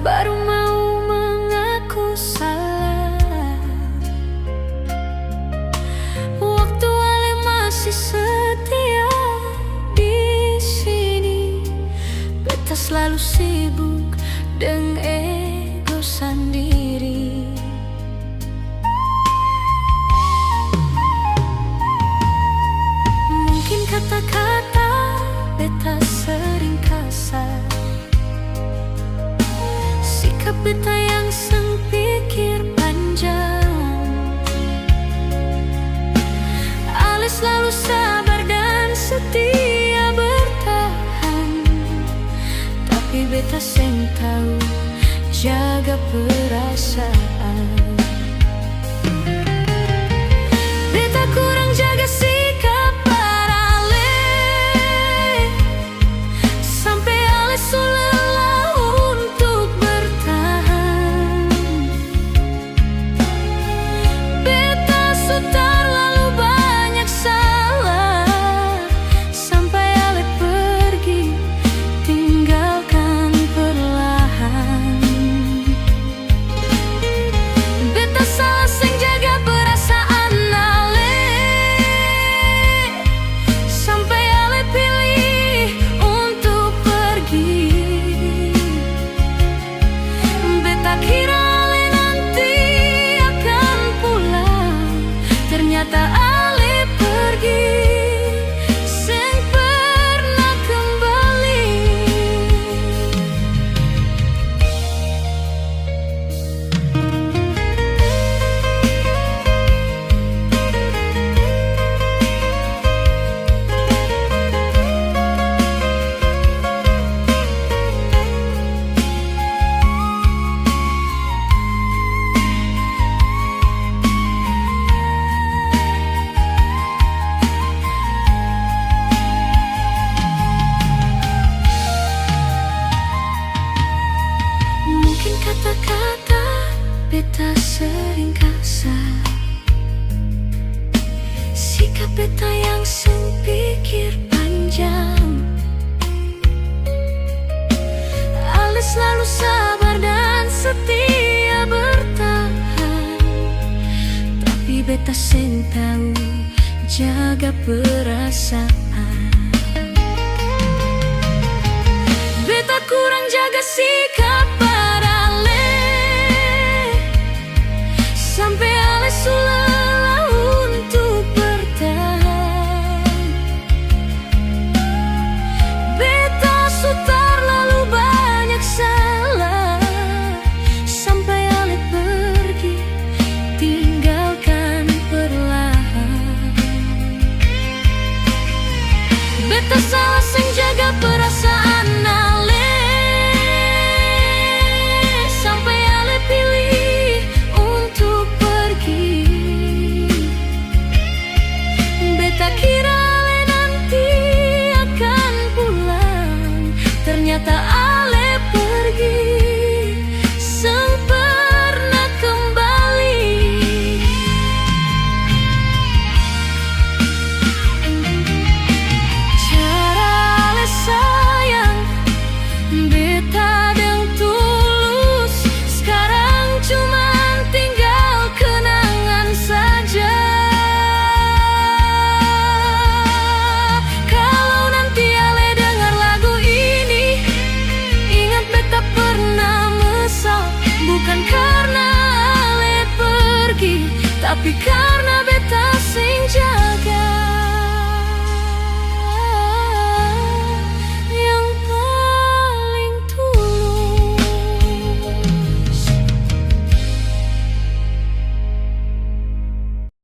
baru mau mengaku salah. Waktu Ale masih setia di sini, beta selalu sibuk dengan ego sendiri. Mungkin kata-kata beta sering kasar, sikap beta yang pikir panjang. Ale selalu sabar dan setia bertahan, tapi beta seng tahu jaga perasaan. Beta kurang jaga sikap pada Ale, sampai Ale su lelah untuk bertahan. Beta su terlalu banyak salah, sampai Ale pergi tinggalkan perlahan. Beta salah seng jaga perasaan Ale, sampai Ale pilih untuk pergi. Beta kira Ale nanti akan pulang, ternyata Ale pergi, seng pernah kembali. Mungkin kata-kata beta sering kasar, sikap beta yang pikir panjang. Ale selalu sabar dan setia bertahan, tapi beta seng tahu jaga perasaan. Beta kurang jaga sikap pada Ale, sampai Ale sulit